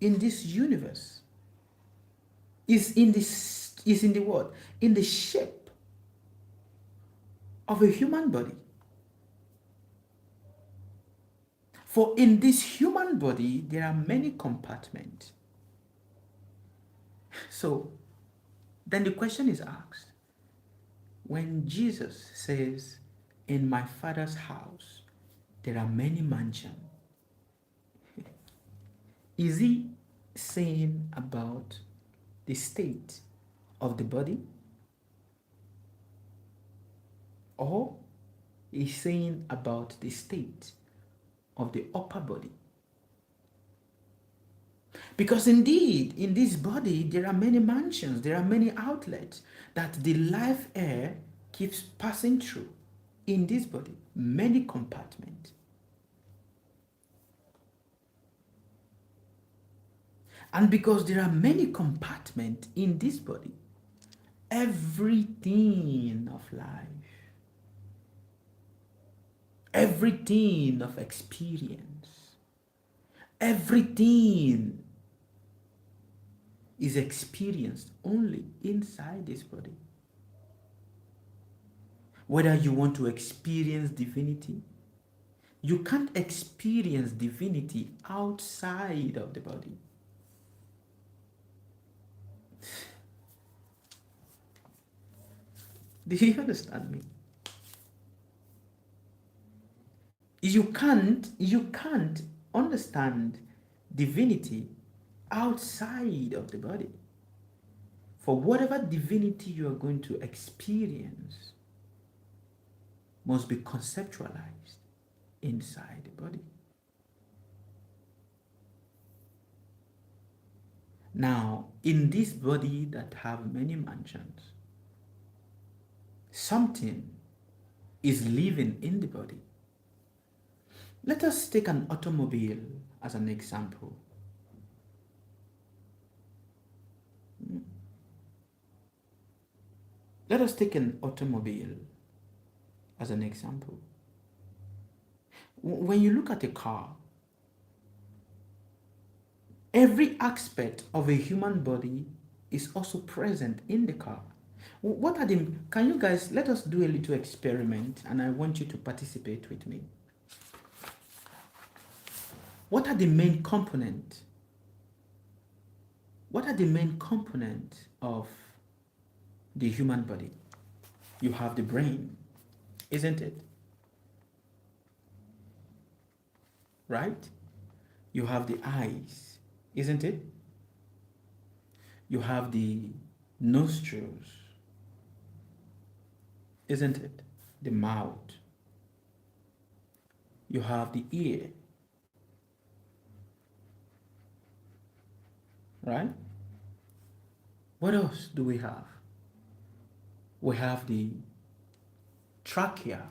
in this universe is in the what? In the shape of a human body. For in this human body, there are many compartments. So, then the question is asked, when Jesus says, in my Father's house, there are many mansions, is he saying about the state of the body? Or is saying about the state of the upper body? Because indeed, in this body, there are many mansions, there are many outlets that the life air keeps passing through. In this body, many compartments. And because there are many compartments in this body, everything of life, everything of experience, everything is experienced only inside this body. Whether you want to experience divinity, you can't experience divinity outside of the body. Do you understand me? You can't understand divinity outside of the body. For whatever divinity you are going to experience must be conceptualized inside the body. Now, in this body that have many mansions, something is living in the body. Let us take an automobile as an example. Let us take an automobile as an example. When you look at a car, every aspect of a human body is also present in the car. What are the, can you guys, let us do a little experiment and I want you to participate with me. What are the main components? What are the main components of the human body? You have the brain, isn't it? Right? You have the eyes, isn't it? You have the nostrils, isn't it? The mouth. You have the ear, right? What else do we have? We have the trachea,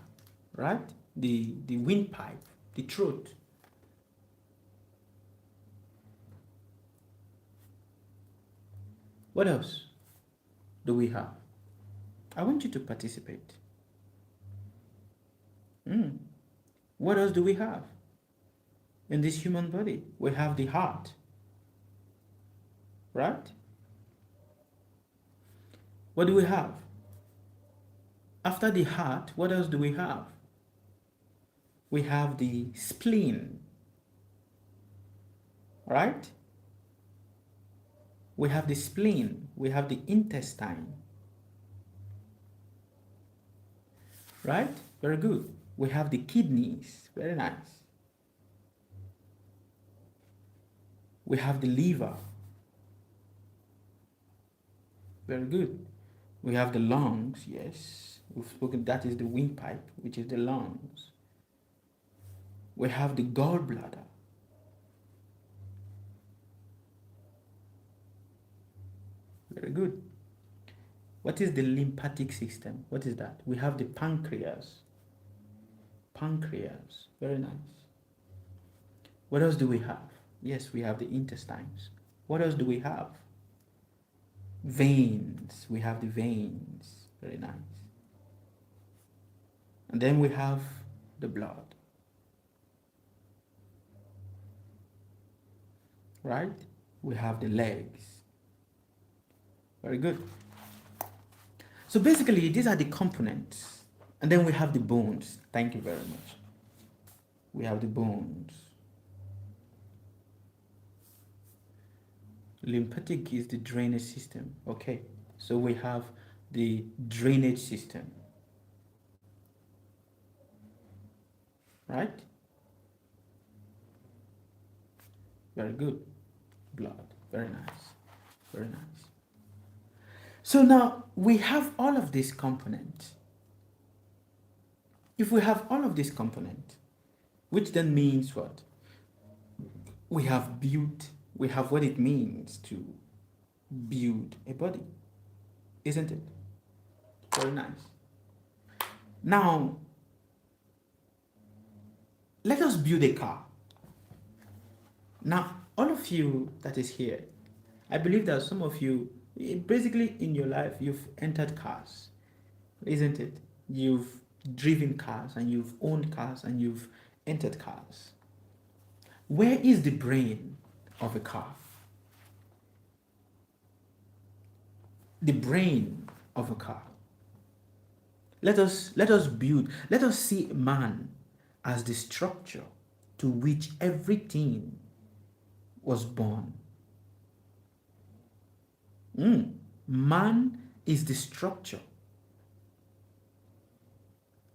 right? The windpipe, the throat. What else do we have? I want you to participate. What else do we have in this human body? We have the heart, right? What do we have? After the heart, what else do we have? We have the spleen, right? We have the spleen, we have the intestine, right? Very good. We have the kidneys, very nice. We have the liver, very good. We have the lungs, yes. We've spoken, that is the windpipe, which is the lungs. We have the gallbladder. Very good. What is the lymphatic system? What is that? We have the pancreas. Pancreas, very nice. What else do we have? Yes, we have the intestines. What else do we have? Veins. We have the veins, very nice. And then we have the blood, right? We have the legs. Very good. So basically, these are the components. And then we have the bones. Thank you very much. We have the bones. Lymphatic is the drainage system. Okay. So we have the drainage system. Right? Very good. Blood. Very nice. Very nice. So now we have all of these components. If we have all of these components, which then means what? We have built, we have what it means to build a body, isn't it? Very nice. Now, let us build a car. Now, all of you that is here, I believe that some of you Basically, in your life, you've entered cars, isn't it? You've driven cars and you've owned cars and you've entered cars. Where is the brain of a car? The brain of a car. Let us see man as the structure to which everything was born. Man is the structure.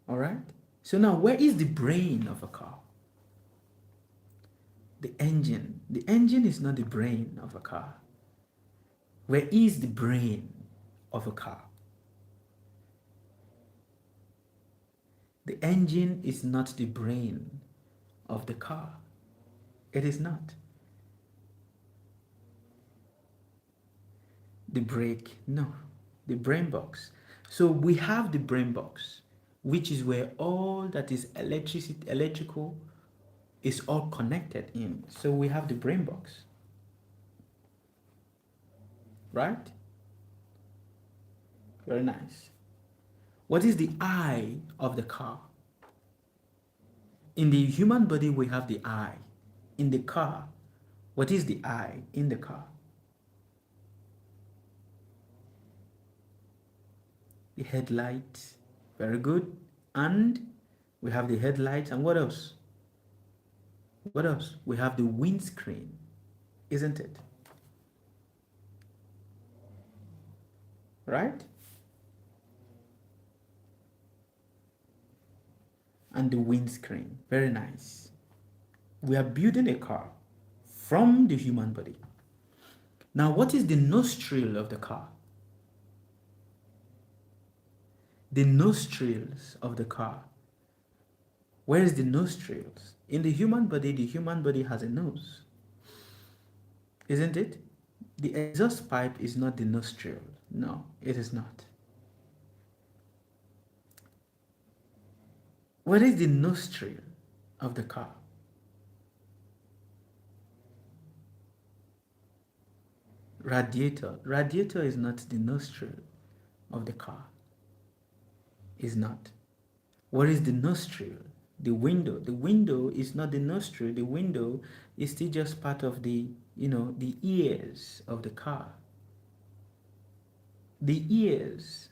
All right? So now, where is the brain of a car? The engine. The engine is not the brain of a car. Where is the brain of a car? The engine is not the brain of the car. It is not. The brake, no. The brain box. So we have the brain box, which is where all that is electrical is all connected in. So we have the brain box, right? Very nice. What is the eye of the car? In the human body, we have the eye. In the car, what is the eye in the car? The headlight. Very good. And we have the headlights. And what else? What else? We have the windscreen, isn't it? Right? And the windscreen. Very nice. We are building a car from the human body. Now, what is the nostril of the car? The nostrils of the car. Where is the nostrils? In the human body has a nose, isn't it? The exhaust pipe is not the nostril. No, it is not. What is the nostril of the car? Radiator. Radiator is not the nostril of the car. Is not. What is the nostril? The window. The window is not the nostril. The window is still just part of the, the ears of the car. The ears.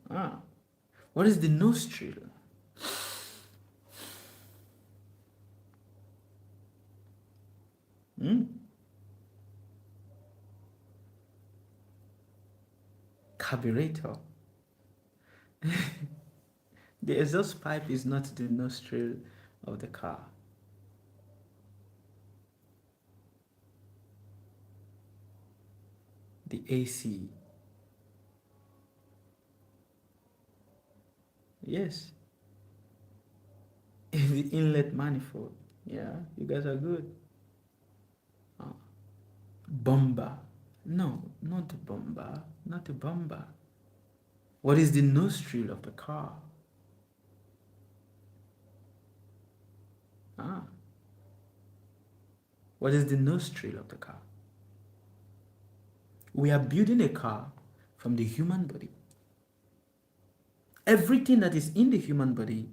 Ah. What is the nostril? Carburetor. The exhaust pipe is not the nostril of the car. The AC. Yes. The inlet manifold. Yeah, you guys are good. Bumper. No, not the bumper. Not the bumper. What is the nostril of the car? Ah. What is the nostril of the car? We are building a car from the human body. Everything that is in the human body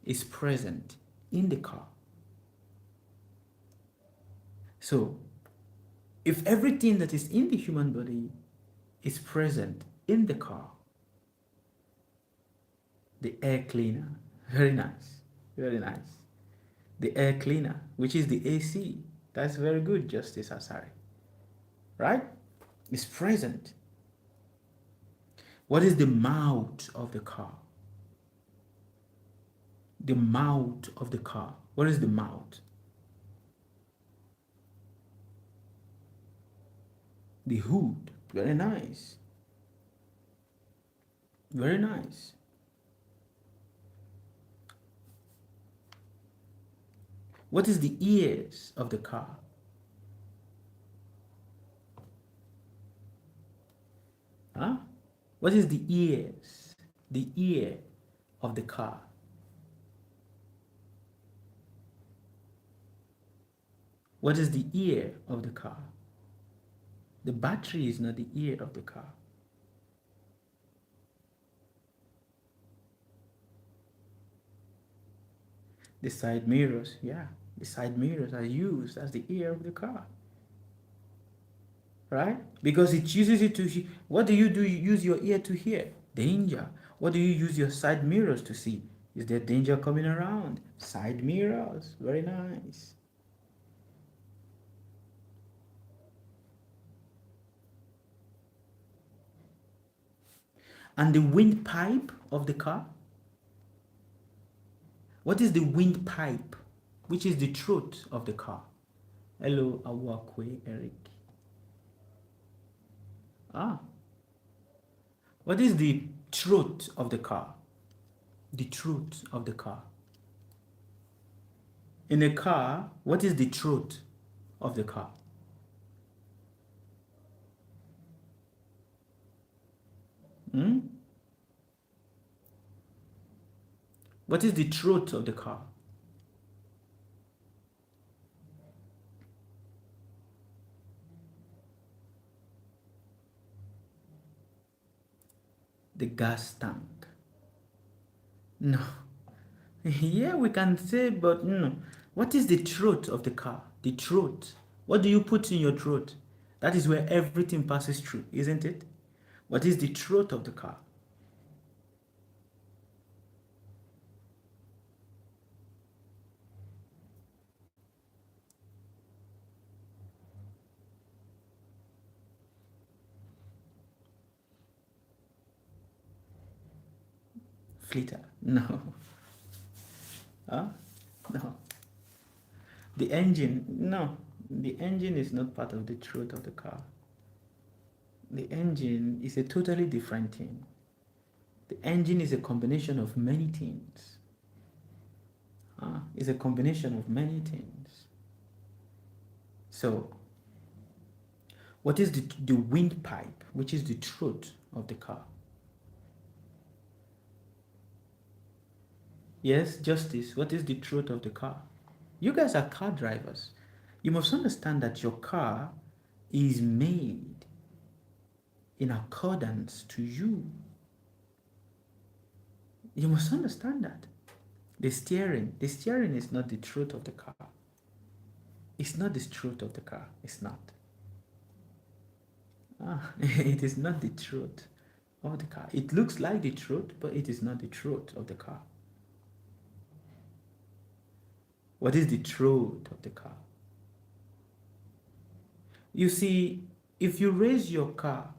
is present in the car. So, if everything that is in the human body is present in the car, the air cleaner, very nice, very nice. The air cleaner, which is the AC, that's very good, Justice Asari, right? Is present. What is the mouth of the car? The mouth of the car. What is the mouth? The hood. Very nice. Very nice. What is the ears of the car? Huh? What is the ears? The ear of the car. What is the ear of the car? The battery is not the ear of the car. The side mirrors, yeah, the side mirrors are used as the ear of the car, right? Because it uses it to, what do? You use your ear to hear? Danger. What do you use your side mirrors to see? Is there danger coming around? Side mirrors, very nice. And the windpipe of the car? What is the windpipe? Which is the throat of the car? Hello, Awakwe, Eric. Ah, what is the throat of the car? The throat of the car. In a car, what is the throat of the car? Hmm? What is the throat of the car? The gas tank. No. Yeah, we can say, but no. What is the throat of the car? The throat. What do you put in your throat? That is where everything passes through, isn't it? What is the throat of the car? Flitter. No. Huh? No. The engine. No. The engine is not part of the throat of the car. The engine is a totally different thing. The engine is a combination of many things. It's a combination of many things. So, what is the windpipe, which is the throat of the car? Yes, Justice, what is the throat of the car? You guys are car drivers. You must understand that your car is made in accordance to you. You must understand that. The steering is not the throat of the car. It's not the throat of the car. It's not. It is not the throat of the car. It looks like the throat, but it is not the throat of the car. What is the throat of the car? You see, if you raise your car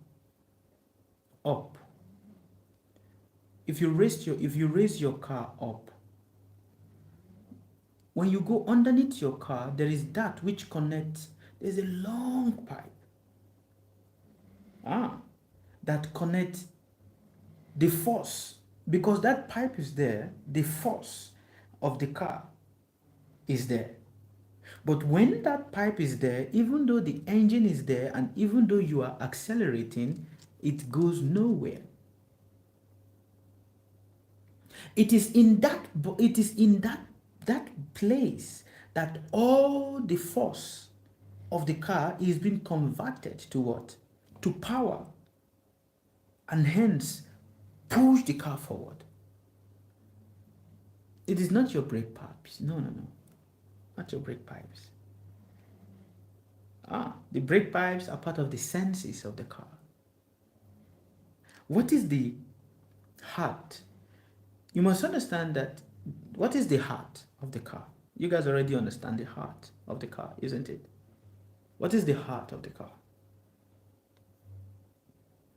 up, if you raise your car up, when you go underneath your car, there is that which connects. There's a long pipe that connects the force, because that pipe is there. The force of the car is there. But when that pipe is there, even though the engine is there and even though you are accelerating, it goes nowhere. It is in that place that all the force of the car is being converted to what? To power, and hence push the car forward. It is not your brake pipes. No. Not your brake pipes. The brake pipes are part of the senses of the car. What is the heart? You must understand that. What is the heart of the car? You guys already understand the heart of the car, isn't it? What is the heart of the car?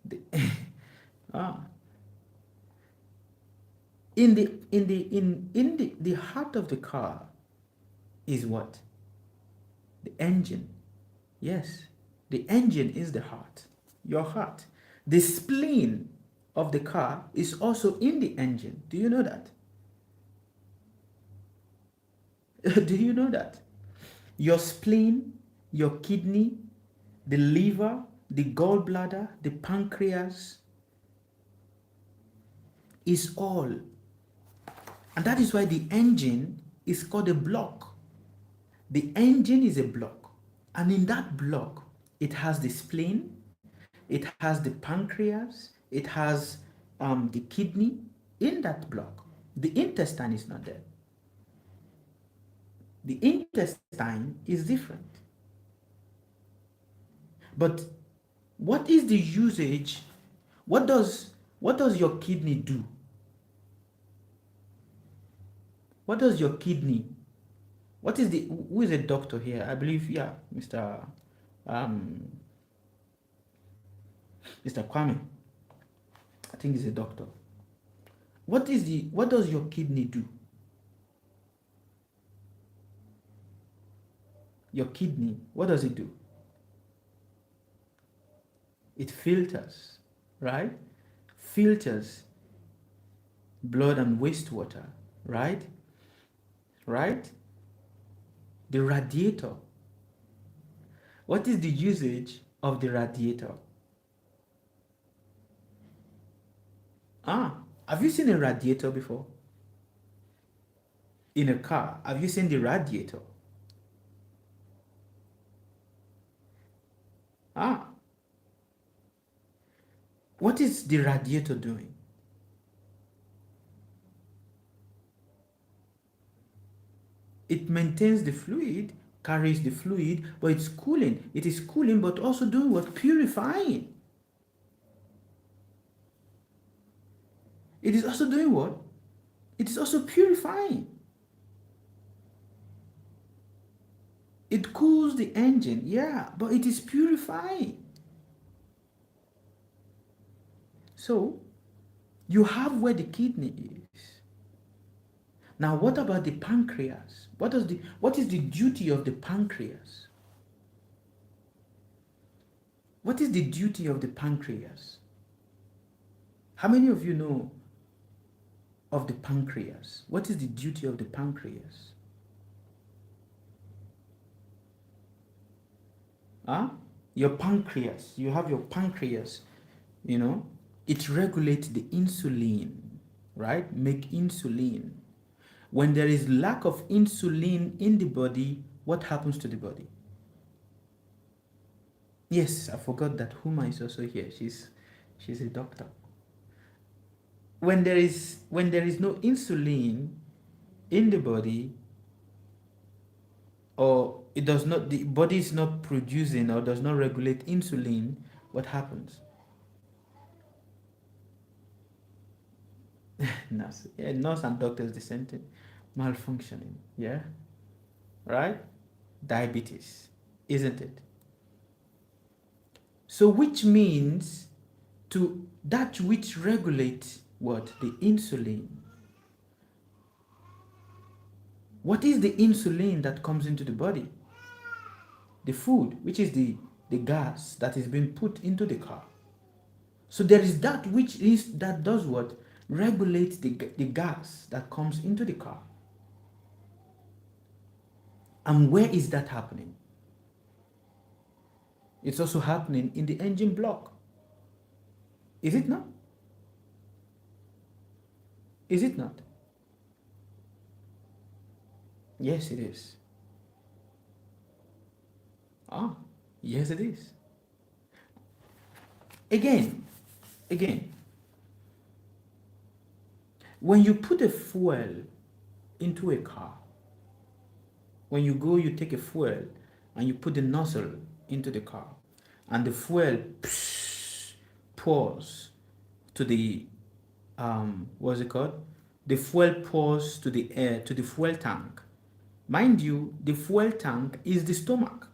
The heart of the car is what? The engine. Yes, the engine is the heart. Your heart. The spleen of the car is also in the engine. Do you know that? Do you know that? Your spleen, your kidney, the liver, the gallbladder, the pancreas is all. And that is why the engine is called a block. The engine is a block. And in that block It has the spleen, it has the pancreas, it has the kidney in that block. The intestine is not there. The intestine is different. But what is the usage? What does what does your kidney do? What does your kidney? What is the who is a doctor here? I believe, yeah, um Mr. Kwame. I think he's a doctor. What does your kidney do? Your kidney, what does it do? It filters, right? Filters blood and wastewater, right? Right? The radiator. What is the usage of the radiator? Ah, have you seen a radiator before? In a car, have you seen the radiator? Ah, what is the radiator doing? It maintains the fluid, carries the fluid, but it's cooling. It is cooling, but also doing what? Purifying. It is also doing what? It is also purifying. It cools the engine, yeah, but it is purifying. So, you have where the kidney is. Now, what about the pancreas? What is the duty of the pancreas? What is the duty of the pancreas? How many of you know of the pancreas? What is the duty of the pancreas? Huh? Your pancreas, you have your pancreas, you know, it regulates the insulin, right? Make insulin. When there is lack of insulin in the body, what happens to the body? Yes, I forgot that Huma is also here. She's a doctor. When there is no insulin in the body, or it does not the body is not producing or does not regulate insulin, what happens? Nurse, yeah, nurse and doctors, the same thing. Malfunctioning, yeah, right? Diabetes, isn't it? So which means to that which regulates what? The insulin. What is the insulin that comes into the body? The food, which is the gas that is being put into the car. So there is that which is that does what? Regulates the gas that comes into the car. And where is that happening? It's also happening in the engine block. Is it not? Is it not? Yes, it is. Ah, yes, it is. Again, when you put a fuel into a car, when you go, you take a fuel and you put the nozzle into the car, and the fuel pours to the what's it called? The fuel pours to the air to the fuel tank. Mind you, the fuel tank is the stomach.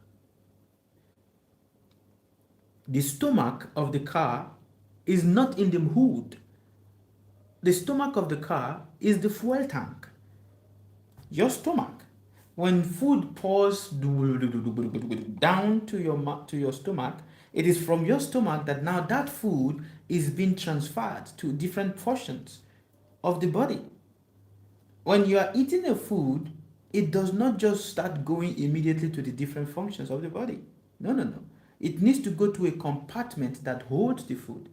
The stomach of the car is not in the hood. The stomach of the car is the fuel tank. Your stomach. When food pours down to your stomach, it is from your stomach that now that food is being transferred to different portions of the body. When you are eating a food, it does not just start going immediately to the different functions of the body. No, no, no. It needs to go to a compartment that holds the food.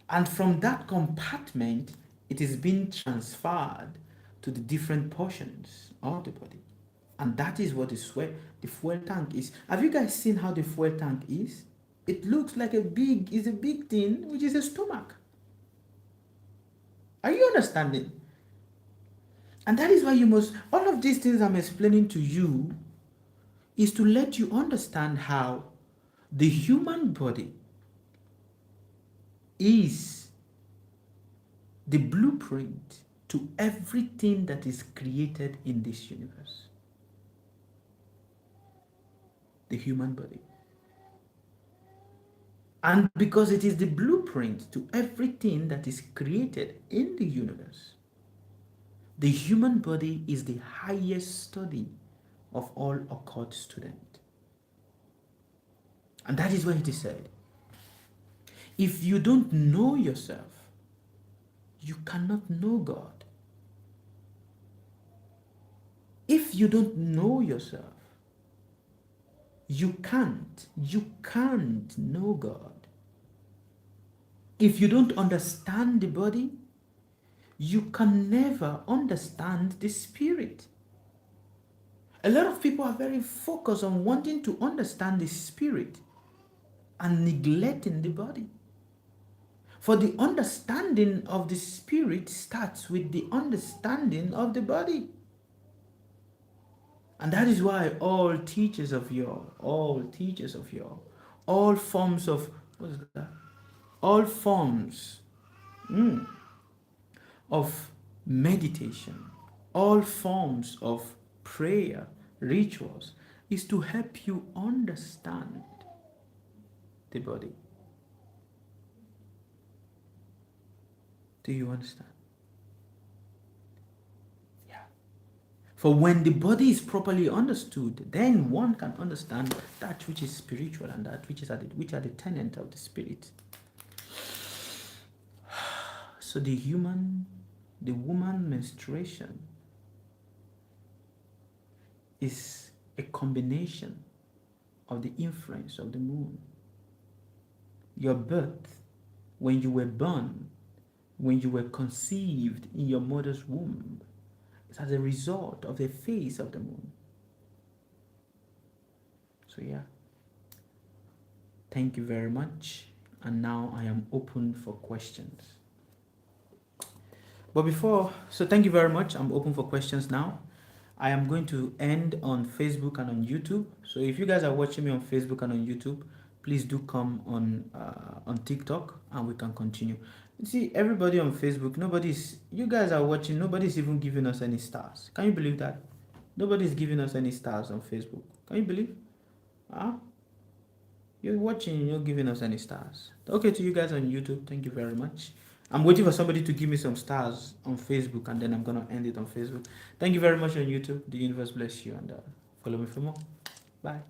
And from that compartment, it is being transferred to the different portions of the body. And that is what the fuel tank is. Have you guys seen how the fuel tank is? It looks like is a big thing, which is a stomach. Are you understanding? And that is why you must, all of these things I'm explaining to you is to let you understand how the human body is the blueprint to everything that is created in this universe. The human body. And because it is the blueprint to everything that is created in the universe, the human body is the highest study of all occult students. And that is why it is said, if you don't know yourself, you cannot know God. If you don't know yourself, you can't know God. If you don't understand the body, you can never understand the spirit. A lot of people are very focused on wanting to understand the spirit and neglecting the body. For the understanding of the spirit starts with the understanding of the body. And that is why all teachers of your, all forms of, what is that? All forms of meditation, all forms of prayer, rituals, is to help you understand the body. Do you understand? Yeah. For when the body is properly understood, then one can understand that which is spiritual and that which are the tenets of the spirit. So the woman menstruation is a combination of the influence of the moon. Your birth, when you were born, when you were conceived in your mother's womb, is as a result of the phase of the moon. So yeah, thank you very much. And now I am open for questions. But so thank you very much. I'm open for questions now. I am going to end on Facebook and on YouTube. So if you guys are watching me on Facebook and on YouTube, please do come on TikTok and we can continue. You see, everybody on Facebook, you guys are watching, nobody's even giving us any stars. Can you believe that? Nobody's giving us any stars on Facebook. Can you believe? Huh? You're watching, you're not giving us any stars. Okay, to you guys on YouTube, thank you very much. I'm waiting for somebody to give me some stars on Facebook and then I'm going to end it on Facebook. Thank you very much on YouTube. The universe bless you and follow me for more. Bye.